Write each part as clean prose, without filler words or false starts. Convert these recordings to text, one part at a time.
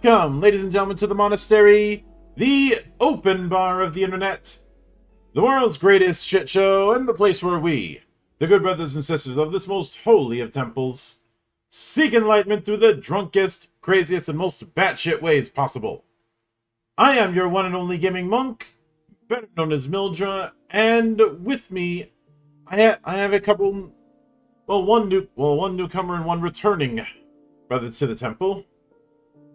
Welcome, ladies and gentlemen, to the monastery, the open bar of the internet, the world's greatest shit show, and the place where we, the good brothers and sisters of this most holy of temples, seek enlightenment through the drunkest, craziest, and most batshit ways possible. I am your one and only gaming monk, better known as Mildra, and with me, I have a couple, one newcomer and one returning brother to the temple.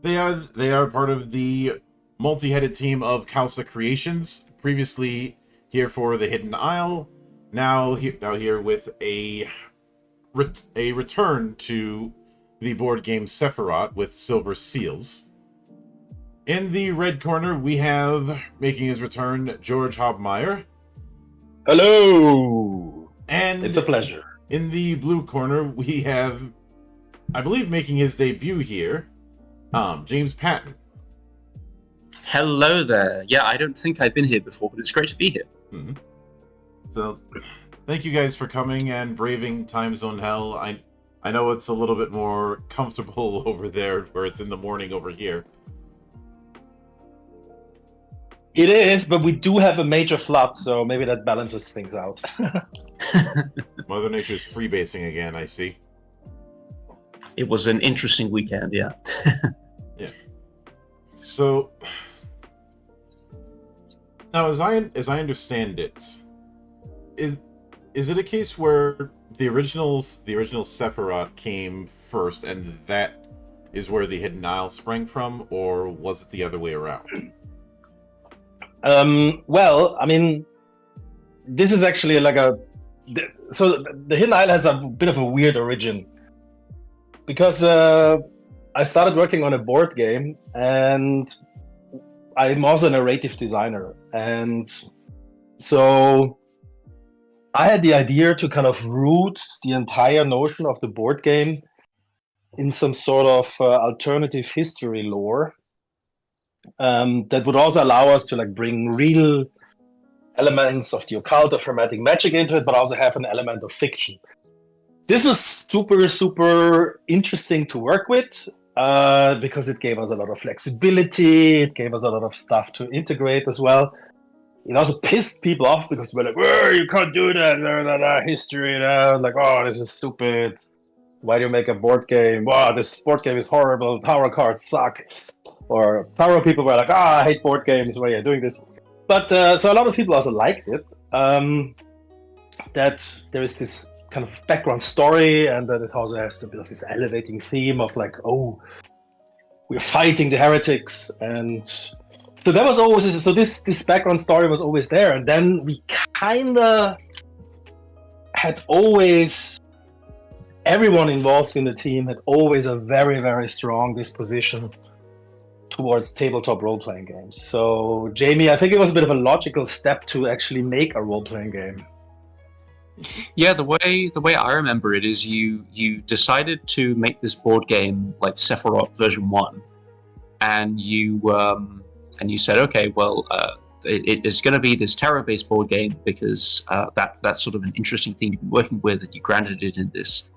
They are part of the multi-headed team of Kalsa Creations, previously here for the Hidden Isle, now here with a return to the board game Sefirot with Silver Seals. In the red corner, we have, making his return, Georg Hobmeier. Hello! And it's a pleasure. In the blue corner, we have, I believe, making his debut here, James Patton. Hello there. Yeah, I don't think I've been here before, but it's great to be here. Mm-hmm. So, thank you guys for coming and braving time zone hell. I know it's a little bit more comfortable over there, where it's in the morning over here. It is, but we do have a major flood, so maybe that balances things out. Mother Nature's freebasing again, I see. It was an interesting weekend, yeah. Yeah. So now, as I understand it, is it a case where the original Sefirot came first, and that is where the Hidden Isle sprang from, or was it the other way around? Well, I mean, this is actually like so the Hidden Isle has a bit of a weird origin, because I started working on a board game, and I'm also a narrative designer, and so I had the idea to kind of root the entire notion of the board game in some sort of alternative history lore that would also allow us to like bring real elements of the occult or hermetic magic into it, but also have an element of fiction. This was super, super interesting to work with because it gave us a lot of flexibility. It gave us a lot of stuff to integrate as well. It also pissed people off because we're like, "Whoa, you can't do that, history, like, oh, this is stupid. Why do you make a board game? Wow, this board game is horrible. Tarot cards suck." Or tarot people were like, I hate board games. Why are you doing this? But so a lot of people also liked it. That there is this kind of background story, and that it also has a bit of this elevating theme of like, oh, we're fighting the heretics, and so that was always this background story was always there. And then we kind of had always, everyone involved in the team had always a very, very strong disposition towards tabletop role-playing games. So Jamie, I think it was a bit of a logical step to actually make a role-playing game. Yeah, the way I remember it is you decided to make this board game like Sefirot version 1, and you said, okay, well, it is going to be this tarot-based board game because that's sort of an interesting thing to be working with, and you grounded it in this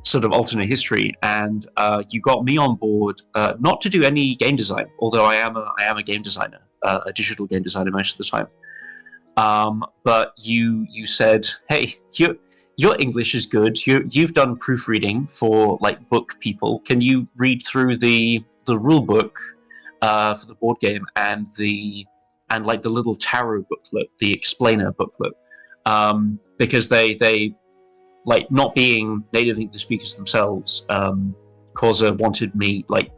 sort of alternate history, and you got me on board not to do any game design, although I am a game designer, a digital game designer most of the time. But you said, hey, your English is good. You've done proofreading for like book people. Can you read through the rule book for the board game and like the little tarot booklet, the explainer booklet, because they like, not being native English speakers themselves, Causa wanted me like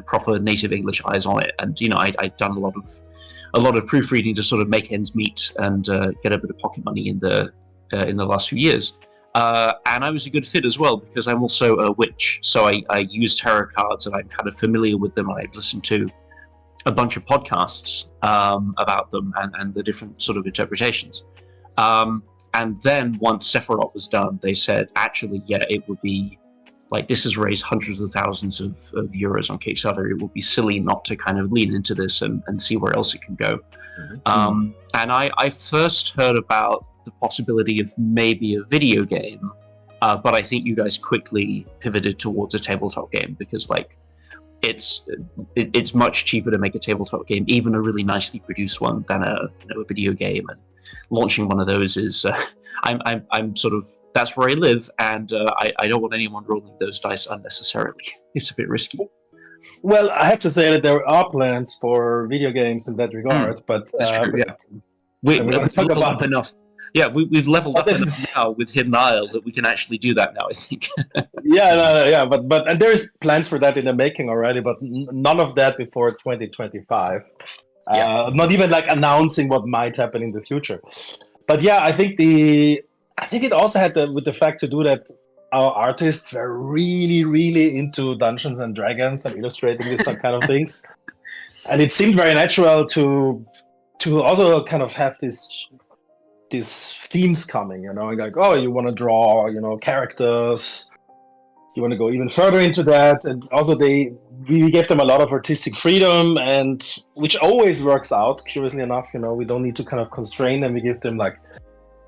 proper native English eyes on it, and I'd done a lot of proofreading to sort of make ends meet and get a bit of pocket money in the last few years, and I was a good fit as well because I'm also a witch, so I use tarot cards and I'm kind of familiar with them. I've listened to a bunch of podcasts about them and the different sort of interpretations. And then once Sefirot was done, they said, actually, yeah, it would be like, this has raised hundreds of thousands of euros on Kickstarter. It would be silly not to kind of lean into this and see where else it can go. Mm-hmm. And I first heard about the possibility of maybe a video game, but I think you guys quickly pivoted towards a tabletop game because, like, it's much cheaper to make a tabletop game, even a really nicely produced one, than a video game. And launching one of those is I'm sort of, that's where I live, and I don't want anyone rolling those dice unnecessarily. It's a bit risky. Well, I have to say that there are plans for video games in that regard, but That's true. but Yeah, we've talk leveled about up enough. Yeah, we've leveled up this enough now with Hidden Isle that we can actually do that now, I think. but and there's plans for that in the making already, but none of that before 2025. Not even like announcing what might happen in the future. But yeah, I think it also had with the fact to do that our artists were really, really into Dungeons and Dragons and illustrating these kind of things, and it seemed very natural to also kind of have these themes coming, like, oh, you want to draw, characters, you want to go even further into that, and also we gave them a lot of artistic freedom, and which always works out. Curiously enough, we don't need to kind of constrain them. We give them like,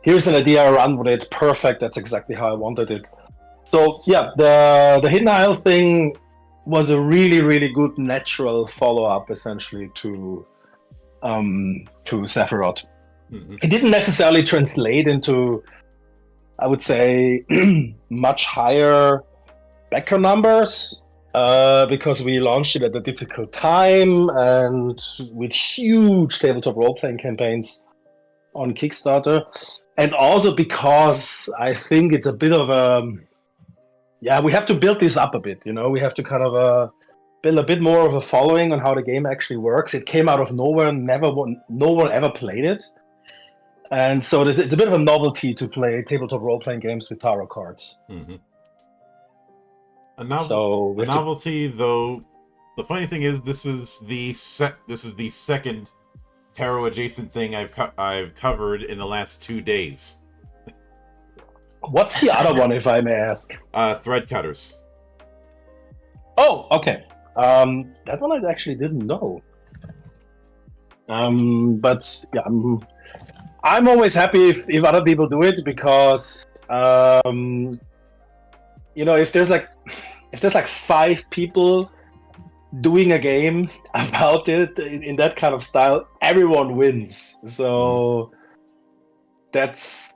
here's an idea, run with it, perfect. That's exactly how I wanted it. So yeah, the Hidden Isle thing was a really, really good natural follow-up, essentially, to Sefirot. Mm-hmm. It didn't necessarily translate into, I would say, much higher backer numbers, because we launched it at a difficult time and with huge tabletop role-playing campaigns on Kickstarter, and also because I think it's a bit of we have to build this up a bit. We have to kind of build a bit more of a following on how the game actually works. It came out of nowhere, no one ever played it. And so it's a bit of a novelty to play tabletop role-playing games with tarot cards. Mm-hmm. A novelty, though. The funny thing is, this is the second tarot adjacent thing I've covered in the last 2 days. What's the other one, if I may ask? Thread cutters. Oh, okay. That one I actually didn't know. But yeah, I'm always happy if other people do it, because if there's like 5 people doing a game about it in that kind of style, everyone wins. So that's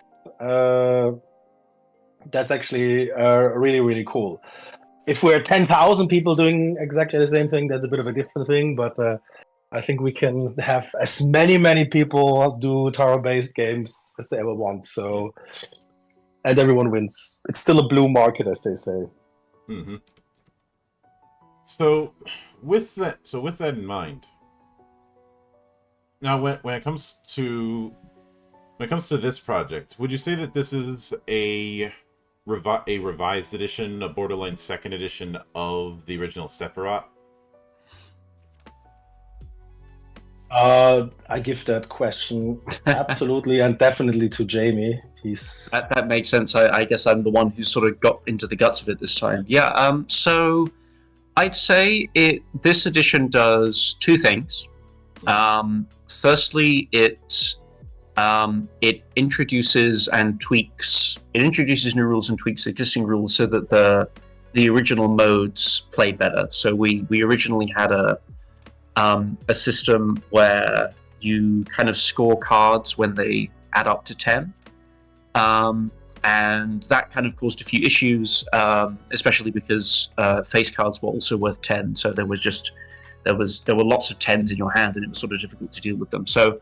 actually really, really cool. If we're 10,000 people doing exactly the same thing, that's a bit of a different thing, but I think we can have as many people do tarot-based games as they ever want. So, and everyone wins. It's still a blue market, as they say. Mm-hmm. So, with that in mind, now when it comes to this project, would you say that this is a revised edition, a borderline second edition of the original Sefirot? I give that question absolutely and definitely to Jamie. That makes sense. I guess I'm the one who sort of got into the guts of it this time. Yeah. So I'd say this edition does 2 things. Firstly, it introduces and tweaks. It introduces new rules and tweaks existing rules so that the original modes play better. So we originally had a system where you kind of score cards when they add up to 10, and that kind of caused a few issues, especially because face cards were also worth 10. So there were lots of 10s in your hand, and it was sort of difficult to deal with them. So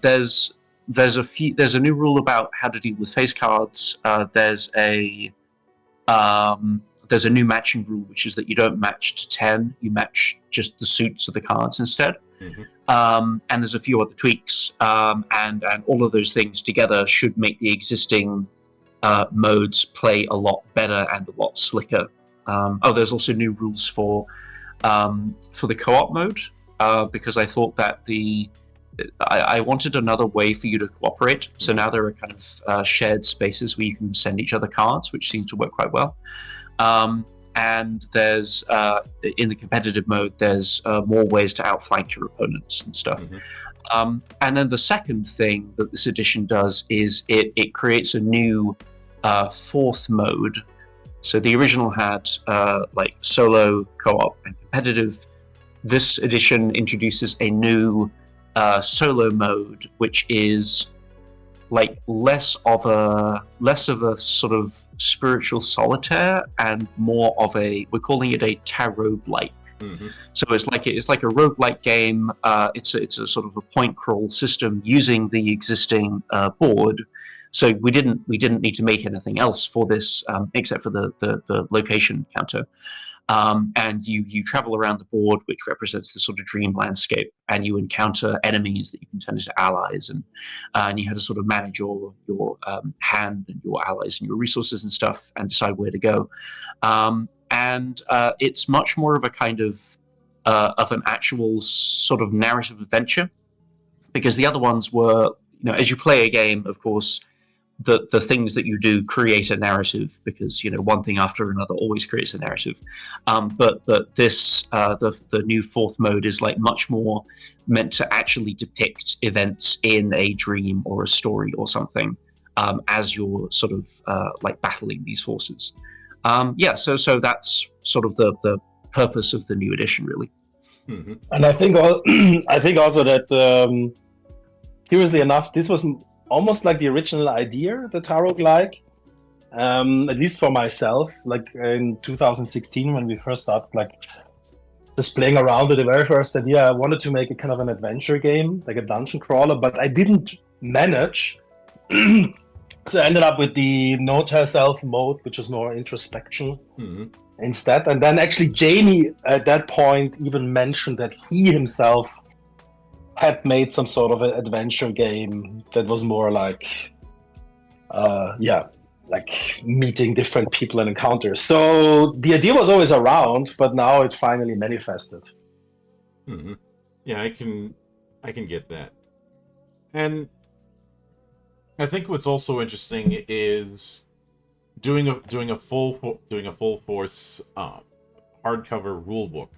there's a new rule about how to deal with face cards. There's a new matching rule, which is that you don't match to 10, you match just the suits of the cards instead. Mm-hmm. And there's a few other tweaks, and all of those things together should make the existing modes play a lot better and a lot slicker. There's also new rules for the co-op mode, because I thought that I wanted another way for you to cooperate. So now there are kind of shared spaces where you can send each other cards, which seems to work quite well. And there's in the competitive mode, there's more ways to outflank your opponents and stuff. Mm-hmm. And then the second thing that this edition does is it creates a new 4th mode, So the original had like solo, co-op, and competitive. This edition introduces a new solo mode, which is like less of a sort of spiritual solitaire and more of a, we're calling it a tarot-like. Mm-hmm. So it's like a roguelike game. It's a sort of a point crawl system using the existing board. So we didn't need to make anything else for this except for the location counter. And you travel around the board, which represents the sort of dream landscape, and you encounter enemies that you can turn into allies, and you have to sort of manage your hand and your allies and your resources and stuff, and decide where to go. And it's much more of a kind of an actual sort of narrative adventure, because the other ones were, as you play a game, of course, the things that you do create a narrative, because one thing after another always creates a narrative. But this the new fourth mode is like much more meant to actually depict events in a dream or a story or something, as you're sort of like battling these forces. So that's sort of the purpose of the new edition, really. Mm-hmm. And I think also that curiously enough, this was almost like the original idea, the tarot-like, at least for myself, like in 2016 when we first started like just playing around with the very first idea. I wanted to make a kind of an adventure game, like a dungeon crawler, but I didn't manage. So I ended up with the Note Herself mode, which is more introspection instead. And then actually Jamie at that point even mentioned that he himself had made some sort of an adventure game that was more like like meeting different people and encounters. So the idea was always around, but now it finally manifested. Mm-hmm. Yeah, I can get that. And I think what's also interesting is doing a full force hardcover rulebook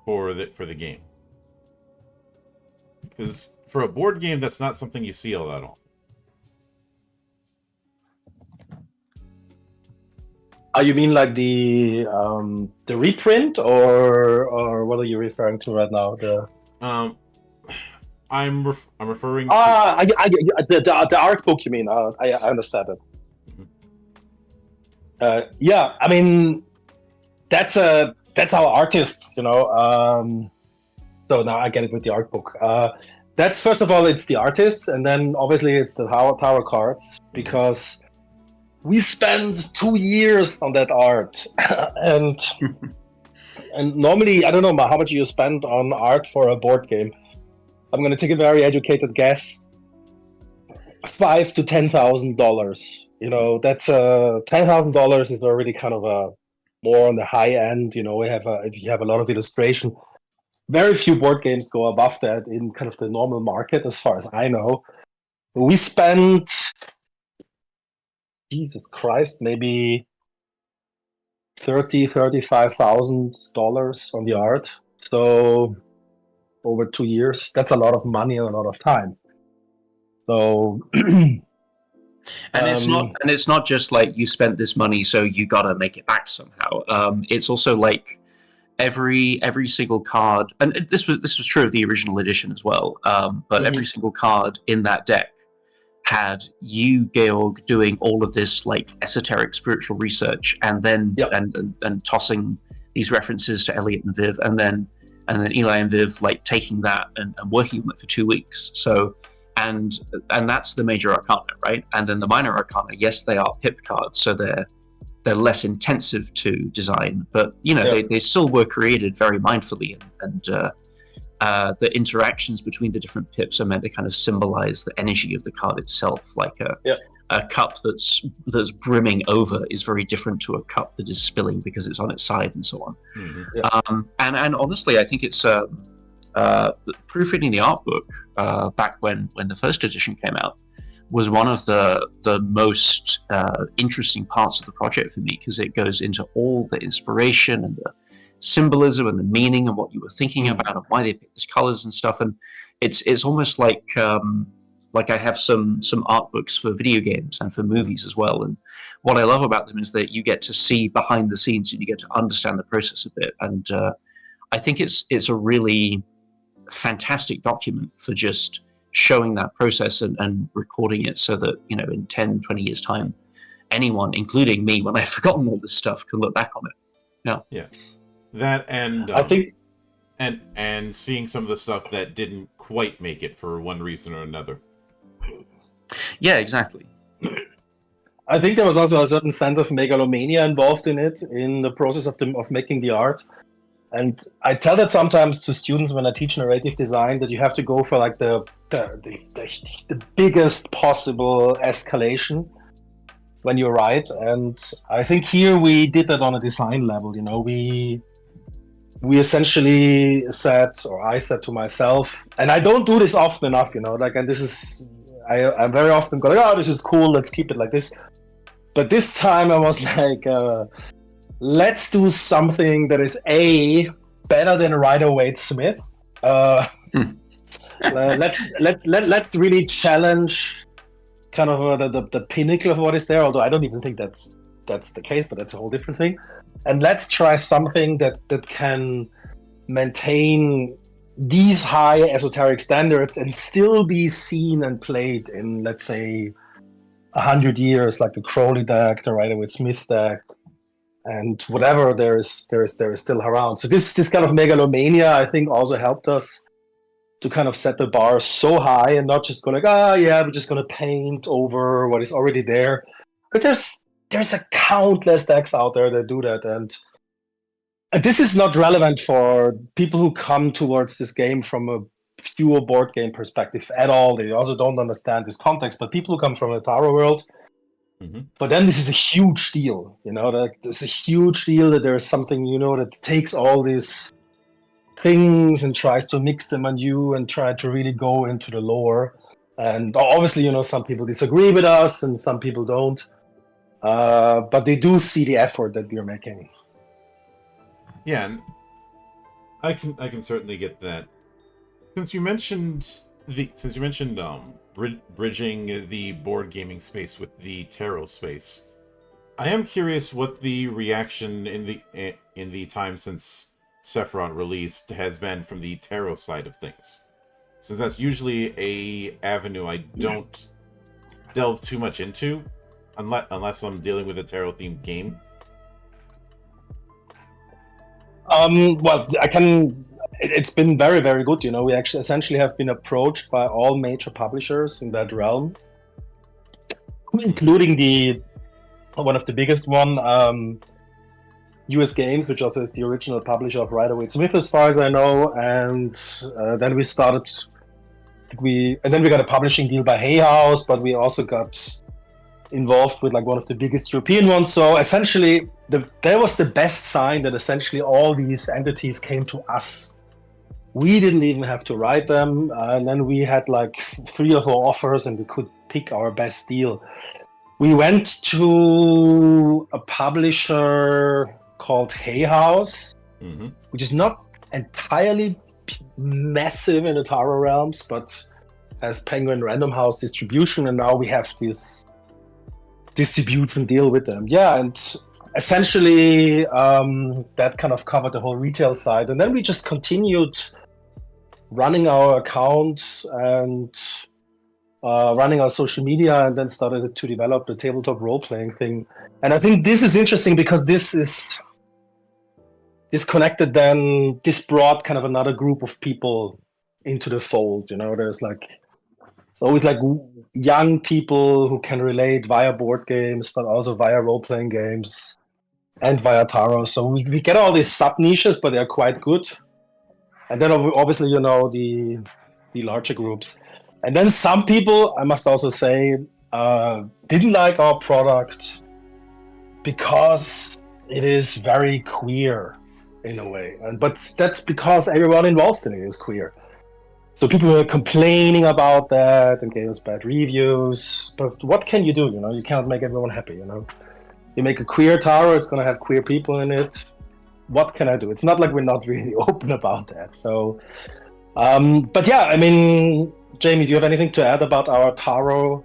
for the game. Because for a board game, that's not something you see all that often. You mean like the reprint, or what are you referring to right now? I'm referring to the art book. You mean? I understand it. Mm-hmm. Yeah, I mean that's our artists, So now I get it with the art book. That's first of all, it's the artists, and then obviously it's the tarot cards, because we spent 2 years on that art, and normally I don't know how much you spend on art for a board game. I'm going to take a very educated guess: $5,000 to $10,000. That's $10,000 is already kind of a more on the high end. If you have a lot of illustration. Very few board games go above that in kind of the normal market, as far as I know. We spent, Jesus Christ, maybe $35,000 on the art. So over 2 years, that's a lot of money and a lot of time. So, and it's not just like you spent this money, so you gotta make it back somehow. It's also like every single card, and this was true of the original edition as well. But every single card in that deck had you, Georg, doing all of this like esoteric spiritual research, and then and tossing these references to Elliot and Viv, and then Eli and Viv like taking that and working on it for 2 weeks. So and that's the major arcana, right? And then the minor arcana, yes, they are pip cards, so they're less intensive to design, but they still were created very mindfully, and the interactions between the different pips are meant to kind of symbolize the energy of the card itself. Like a cup that's brimming over is very different to a cup that is spilling because it's on its side, and so on. And honestly, I think it's proofreading the art book back when the first edition came out was one of the most interesting parts of the project for me, because it goes into all the inspiration and the symbolism and the meaning and what you were thinking about and why they picked these colors and stuff. And it's almost like Like I have some art books for video games and for movies as well. And what I love about them is that you get to see behind the scenes and you get to understand the process a bit. And I think it's a really fantastic document for just showing that process and recording it so that, you know, in 10, 20 years time, anyone, including me, when I've forgotten all this stuff, can look back on it. Yeah. That and I think and seeing some of the stuff that didn't quite make it for one reason or another. Yeah, exactly. I think there was also a certain sense of megalomania involved in it, in the process of making the art. And I tell that sometimes to students when I teach narrative design, that you have to go for like the biggest possible escalation when you write. And I think here we did that on a design level. You know, we essentially said, or I said to myself, and I don't do this often enough, you know, like, and this is, I'm very often going, oh, this is cool, let's keep it like this. But this time I was like, let's do something that is better than Rider-Waite Smith. Let's really challenge kind of the pinnacle of what is there. Although I don't even think that's the case, but that's a whole different thing. And let's try something that can maintain these high esoteric standards and still be seen and played in, let's say, 100 years, like the Crowley deck, the Rider-Waite Smith deck, and whatever there is still around. So this kind of megalomania, I think, also helped us to kind of set the bar so high and not just go like, we're just going to paint over what is already there. Because there's a countless decks out there that do that, and this is not relevant for people who come towards this game from a pure board game perspective at all. They also don't understand this context, but people who come from the Tarot world, for them this is a huge deal, you know, that it's a huge deal that there's something, you know, that takes all these things and tries to mix them anew and try to really go into the lore. And obviously, you know, some people disagree with us and some people don't, but they do see the effort that we're making. Yeah, and I can certainly get that. Since you mentioned bridging the board gaming space with the tarot space, I am curious what the reaction in the time since Sefirot released has been from the tarot side of things, since that's usually a avenue I don't delve too much into unless I'm dealing with a tarot themed game. Well, it's been very, very good. You know, we actually essentially have been approached by all major publishers in that realm, including one of the biggest one, US Games, which also is the original publisher of Rider-Waite Smith, as far as I know. And then we started, and then we got a publishing deal by Hay House, but we also got involved with like one of the biggest European ones. So essentially, that was the best sign that essentially all these entities came to us. We didn't even have to write them, and then we had like 3 or 4 offers, and we could pick our best deal. We went to a publisher called Hay House, which is not entirely massive in the Tarot realms, but has Penguin Random House distribution, and now we have this distribution deal with them. Yeah, and essentially that kind of covered the whole retail side, and then we just continued running our accounts and running our social media, and then started to develop the tabletop role-playing thing. And I think this is interesting because this connected, then this brought kind of another group of people into the fold. You know, there's always like young people who can relate via board games, but also via role-playing games and via tarot. So we get all these sub-niches, but they're quite good. And then obviously, you know, the larger groups. And then some people, I must also say, didn't like our product because it is very queer in a way. But that's because everyone involved in it is queer. So people were complaining about that and gave us bad reviews. But what can you do? You know, you cannot make everyone happy, you know. You make a queer tarot, it's going to have queer people in it. What can I do? It's not like we're not really open about that. So, but yeah, I mean, Jamie, do you have anything to add about our Taro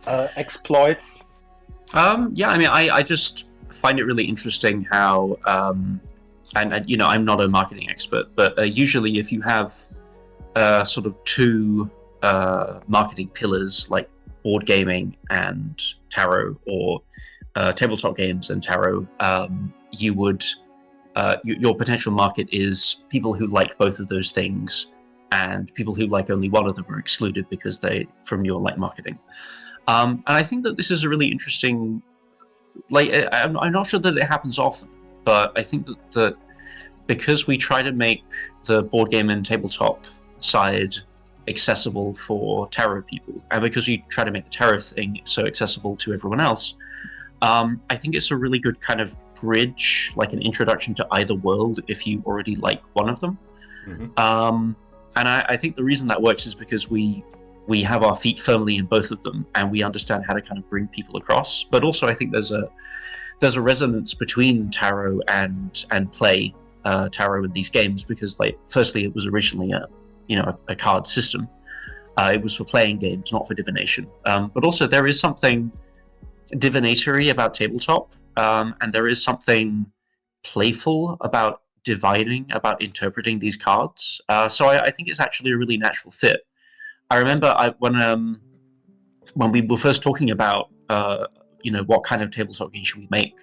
exploits? Yeah, I mean, I just find it really interesting how, and you know, I'm not a marketing expert, but usually if you have sort of two marketing pillars like board gaming and tarot, or tabletop games and tarot, you would your potential market is people who like both of those things, and people who like only one of them are excluded because they from your like marketing. And I think that this is a really interesting. I'm not sure that it happens often, but I think that because we try to make the board game and tabletop side accessible for tarot people, and because we try to make the tarot thing so accessible to everyone else, I think it's a really good kind of bridge, like an introduction to either world if you already like one of them. Mm-hmm. And I think the reason that works is because we have our feet firmly in both of them, and we understand how to kind of bring people across. But also, I think there's a resonance between tarot and play tarot in these games, because, like, firstly, it was originally a card system. It was for playing games, not for divination. But also, there is something divinatory about tabletop, and there is something playful about divining, about interpreting these cards. So I think it's actually a really natural fit. I remember when we were first talking about what kind of tabletop game should we make.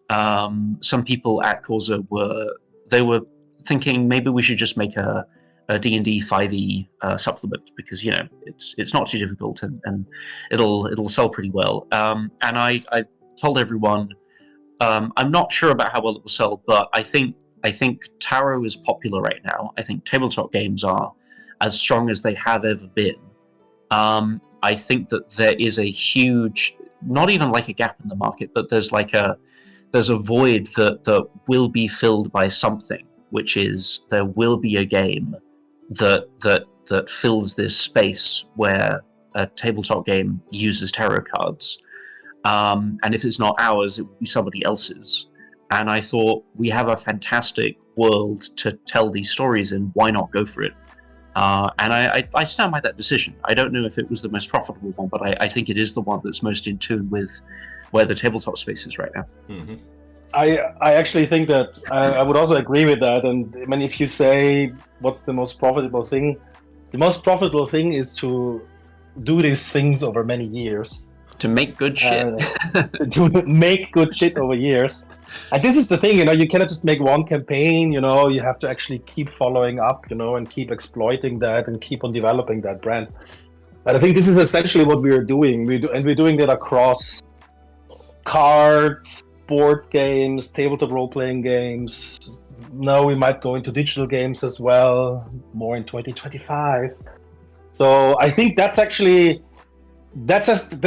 Some people at Corsa were thinking maybe we should just make a D&D 5e supplement, because it's not too difficult and it'll sell pretty well. And I told everyone I'm not sure about how well it will sell, but I think tarot is popular right now. I think tabletop games are as strong as they have ever been. I think that there is a huge, not even like a gap in the market, but there's a void that will be filled by something, which is there will be a game that fills this space where a tabletop game uses tarot cards. And if it's not ours, it will be somebody else's. And I thought, we have a fantastic world to tell these stories in, why not go for it? And I stand by that decision. I don't know if it was the most profitable one, but I think it is the one that's most in tune with where the tabletop space is right now. Mm-hmm. I actually think that I would also agree with that. And I mean, if you say what's the most profitable thing, the most profitable thing is to do these things over many years. To make good shit. To make good shit over years. And this is the thing, you cannot just make one campaign, you have to actually keep following up, and keep exploiting that and keep on developing that brand. But I think this is essentially what we are doing. We're doing that across cards, board games, tabletop role-playing games. Now we might go into digital games as well, more in 2025. So I think that's actually,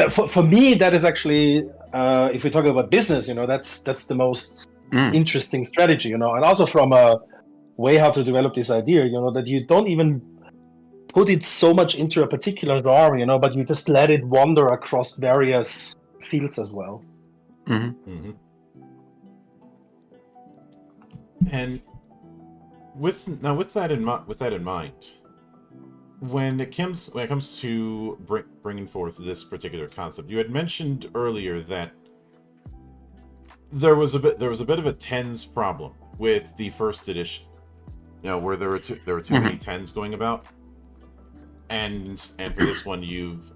for me, that is actually, if we're talking about business, that's the most interesting strategy, and also from a way how to develop this idea, that you don't even put it so much into a particular genre, but you just let it wander across various fields as well. Mm-hmm. Mm-hmm. And with that in mind, when it comes to bringing forth this particular concept, you had mentioned earlier that there was a bit of a tens problem with the first edition, where there were too many tens going about, and for this one you've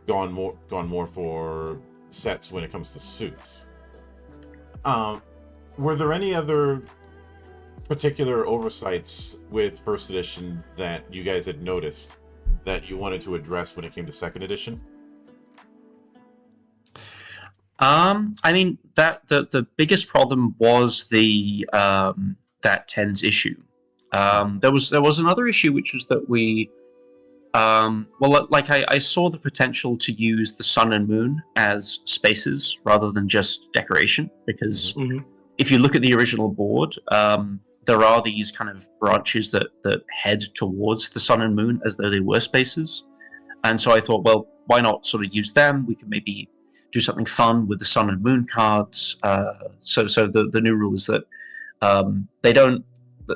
gone more for sets when it comes to suits. Were there any other particular oversights with first edition that you guys had noticed that you wanted to address when it came to second edition? I mean, that the biggest problem was the that tens issue. There was another issue, which was that we I saw the potential to use the sun and moon as spaces rather than just decoration, because if you look at the original board, there are these kind of branches that head towards the sun and moon as though they were spaces. And so I thought, well, why not sort of use them? We can maybe do something fun with the sun and moon cards. So the new rule is that they don't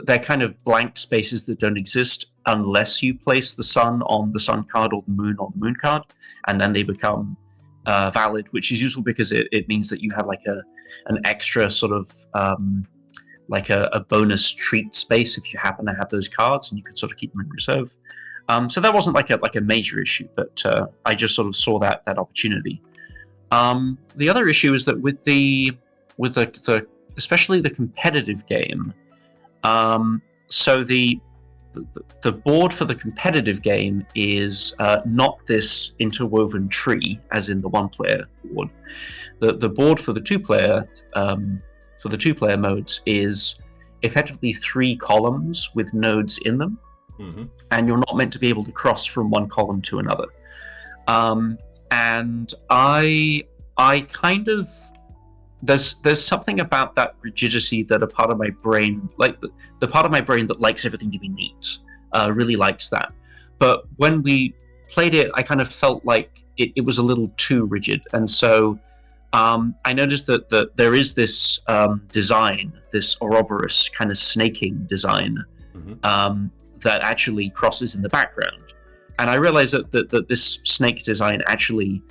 they're kind of blank spaces that don't exist unless you place the sun on the sun card or the moon on the moon card, and then they become valid, which is useful because it means that you have like an extra sort of like a bonus treat space if you happen to have those cards, and you can sort of keep them in reserve. So that wasn't like a major issue, but I just sort of saw that opportunity. The other issue is that with the especially the competitive game, so the board for the competitive game is not this interwoven tree as in the one-player board. The board for the two-player modes is effectively 3 columns with nodes in them, and you're not meant to be able to cross from one column to another. And I kind of there's something about that rigidity that a part of my brain, like the part of my brain that likes everything to be neat, really likes that. But when we played it, I kind of felt like it was a little too rigid, and so I noticed that there is this design, this Ouroboros kind of snaking design, that actually crosses in the background. And I realized that this snake design actually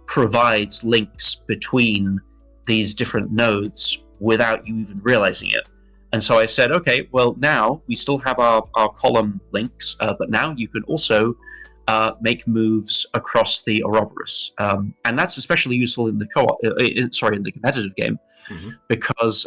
provides links between these different nodes without you even realizing it. And so I said, okay, well, now we still have our column links, but now you can also make moves across the Ouroboros. And that's especially useful in the in the competitive game, because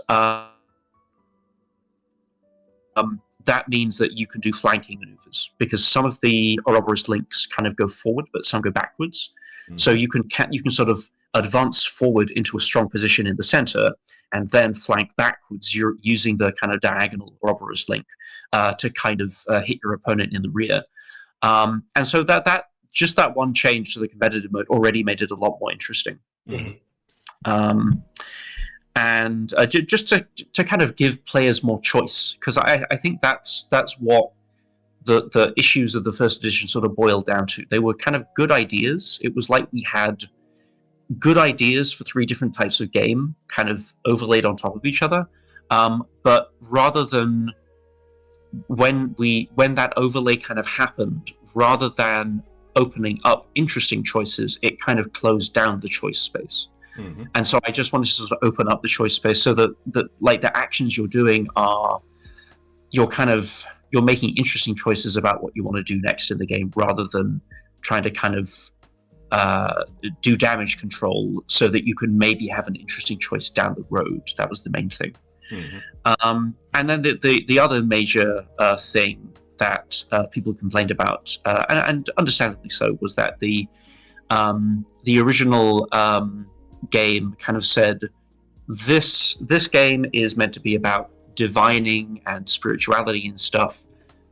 that means that you can do flanking maneuvers, because some of the Ouroboros links kind of go forward, but some go backwards. So you can sort of advance forward into a strong position in the center, and then flank backwards. You're using the kind of diagonal Ouroboros link to kind of hit your opponent in the rear. And so that just that one change to the competitive mode already made it a lot more interesting. And just to kind of give players more choice, because I think that's what the issues of the first edition sort of boiled down to. They were kind of good ideas. It was like we had good ideas for 3 different types of game kind of overlaid on top of each other, but rather than when that overlay kind of happened, rather than opening up interesting choices, it kind of closed down the choice space. And so I just wanted to sort of open up the choice space so that like the actions you're doing are you're making interesting choices about what you want to do next in the game, rather than trying to kind of do damage control so that you can maybe have an interesting choice down the road. That was the main thing. And then the other major thing that people complained about, and understandably so, was that the original game kind of said this game is meant to be about divining and spirituality and stuff.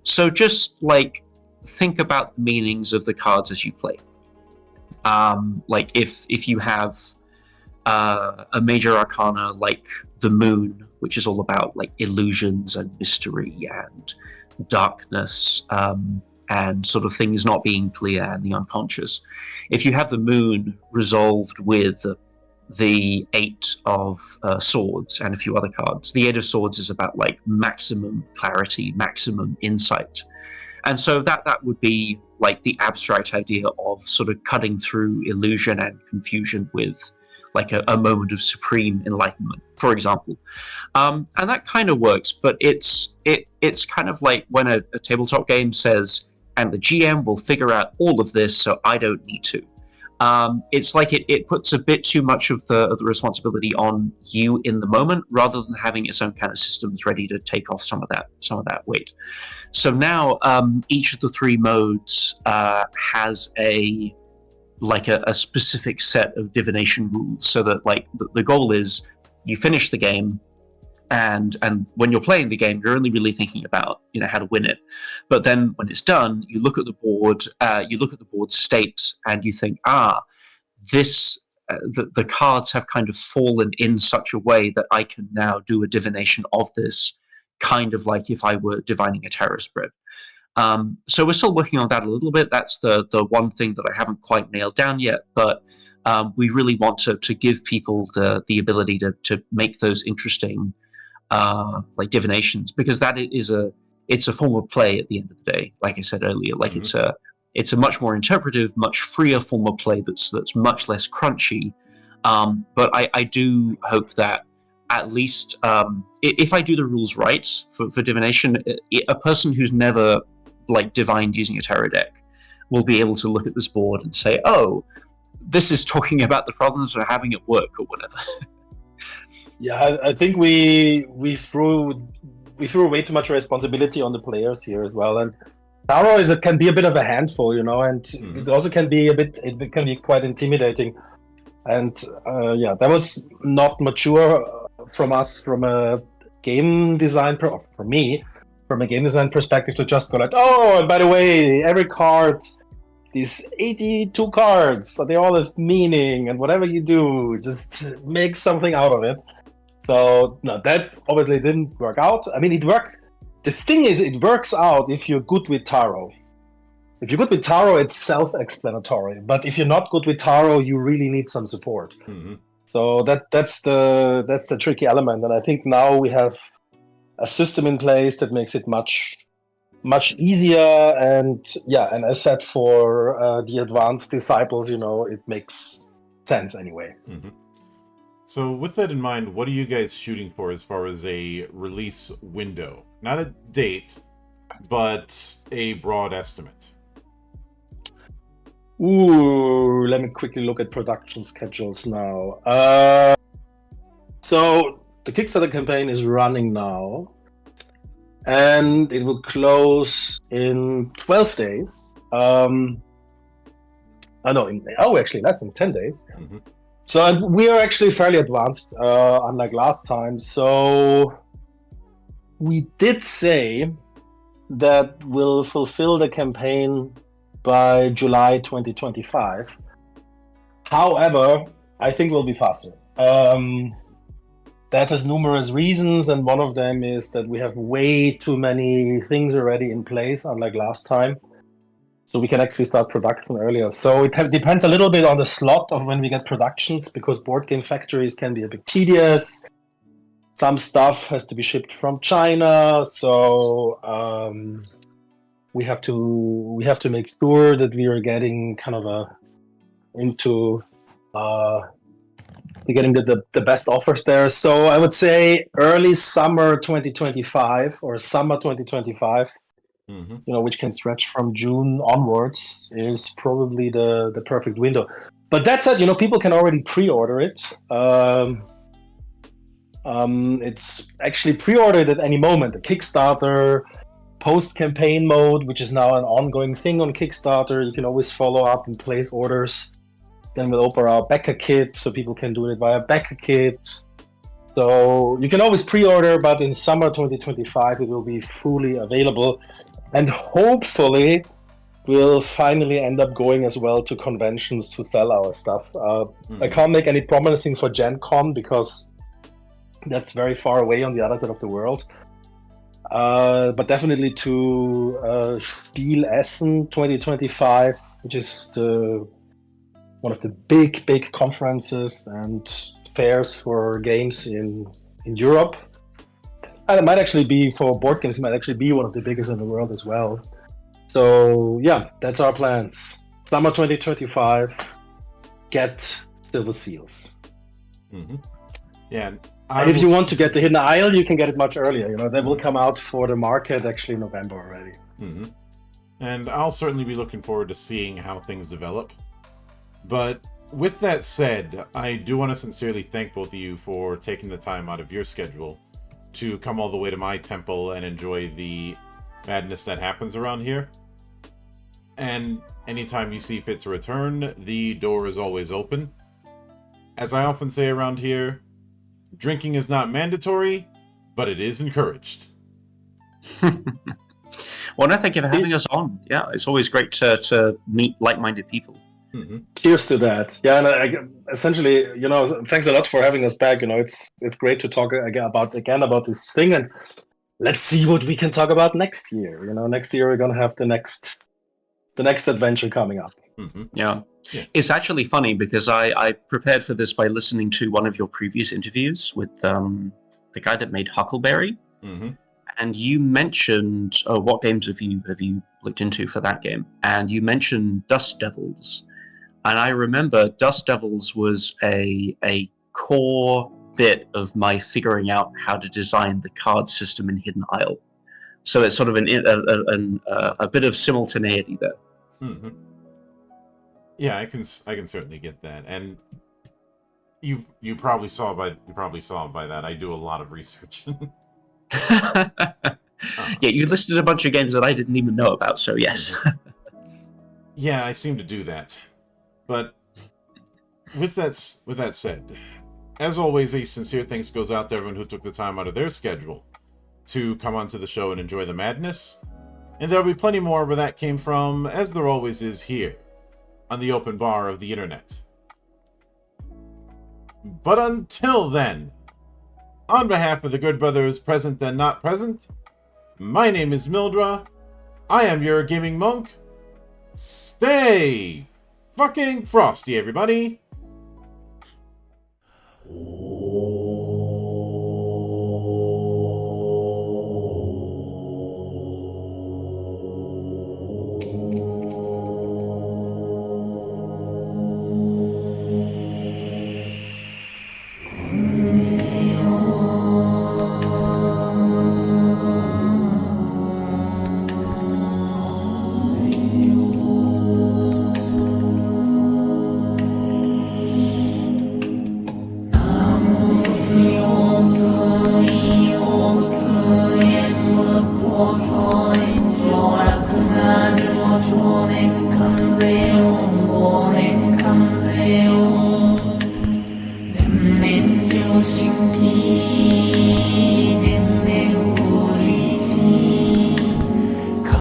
So just like think about the meanings of the cards as you play. Like if you have a major arcana like the moon, which is all about like illusions and mystery and darkness, and sort of things not being clear and the unconscious. If you have the moon resolved with the 8 of swords and a few other cards, the 8 of swords is about like maximum clarity, maximum insight. And so that would be like the abstract idea of sort of cutting through illusion and confusion with like a moment of supreme enlightenment, for example. And that kind of works, but it's kind of like when a tabletop game says, and the GM will figure out all of this, so I don't need to. It's like it puts a bit too much of the responsibility on you in the moment, rather than having its own kind of systems ready to take off some of that weight. So now each of the 3 modes has a specific set of divination rules, so that like the goal is you finish the game, and when you're playing the game, you're only really thinking about how to win it. But then when it's done, you look at the board, state, and you think, the cards have kind of fallen in such a way that I can now do a divination of this, kind of like if I were divining a tarot spread. So we're still working on that a little bit. That's the one thing that I haven't quite nailed down yet, but we really want to give people the ability to make those interesting like divinations, because that is it's a form of play at the end of the day. Like I said earlier, like it's a much more interpretive, much freer form of play that's much less crunchy. But I do hope that at least if I do the rules right for divination, a person who's never like divined using a tarot deck will be able to look at this board and say, oh, this is talking about the problems we're having at work or whatever. Yeah, I think we threw way too much responsibility on the players here as well, and tarot can be a bit of a handful, and it also can be it can be quite intimidating, and that was not mature from us from a game design for me from a game design perspective to just go like, oh, and by the way, every card, these 82 cards, they all have meaning, and whatever you do, just make something out of it. So no, that obviously didn't work out. I mean, it worked. The thing is, it works out if you're good with tarot. If you're good with tarot, it's self-explanatory. But if you're not good with tarot, you really need some support. So that's the tricky element. And I think now we have a system in place that makes it much easier. And and as said, for the advanced disciples, it makes sense anyway. So with that in mind, what are you guys shooting for as far as a release window? Not a date, but a broad estimate. Ooh, let me quickly look at production schedules now. So the Kickstarter campaign is running now, and it will close in 12 days. Actually less than 10 days. So we are actually fairly advanced, unlike last time. So we did say that we'll fulfill the campaign by July 2025. However, I think we'll be faster. That has numerous reasons, and one of them is that we have way too many things already in place, unlike last time. So we can actually start production earlier. So it depends a little bit on the slot of when we get productions, because board game factories can be a bit tedious. Some stuff has to be shipped from China, so we have to make sure that we are getting kind of getting the best offers there. So I would say early summer 2025 or summer 2025. Which can stretch from June onwards, is probably the perfect window. But that said, people can already pre-order it. It's actually pre-ordered at any moment. The Kickstarter post-campaign mode, which is now an ongoing thing on Kickstarter, you can always follow up and place orders. Then we'll open our Backer Kit, so people can do it via Backer Kit. So you can always pre-order, but in summer 2025 it will be fully available. And hopefully, we'll finally end up going as well to conventions to sell our stuff. I can't make any promising for Gen Con because that's very far away on the other side of the world. But definitely to Spiel Essen 2025, which is one of the big conferences and fairs for games in Europe. And it might actually be, for board games, it might actually be one of the biggest in the world as well. So yeah, that's our plans. Summer 2025, get Silver Seals. Yeah. And if you want to get the Hidden Isle, you can get it much earlier. That will come out for the market actually in November already. And I'll certainly be looking forward to seeing how things develop. But with that said, I do want to sincerely thank both of you for taking the time out of your schedule to come all the way to my temple and enjoy the madness that happens around here. And anytime you see fit to return, the door is always open. As I often say around here, drinking is not mandatory, but it is encouraged. Well, no, thank you for having us on. Yeah, it's always great to meet like-minded people. Cheers to that. Yeah, and essentially, thanks a lot for having us back. It's great to talk again about this thing, and let's see what we can talk about next year. Next year we're gonna have the next adventure coming up. Yeah. It's actually funny because I prepared for this by listening to one of your previous interviews with the guy that made Huckleberry, Mm-hmm. and you mentioned, oh, what games have you looked into for that game? And you mentioned Dust Devils, and I remember Dust Devils was a core bit of my figuring out how to design the card system in Hidden Isle. So it's sort of a bit of simultaneity there. Mm-hmm. Yeah, I can certainly get that, and you probably saw by that I do a lot of research. Yeah, you listed a bunch of games that I didn't even know about, so yes. Yeah, I seem to do that. But with that said, as always, a sincere thanks goes out to everyone who took the time out of their schedule to come onto the show and enjoy the madness. And there'll be plenty more where that came from, as there always is here, on the open bar of the internet. But until then, on behalf of the good brothers present and not present, my name is Mildra. I am your gaming monk. Stay fucking frosty, everybody.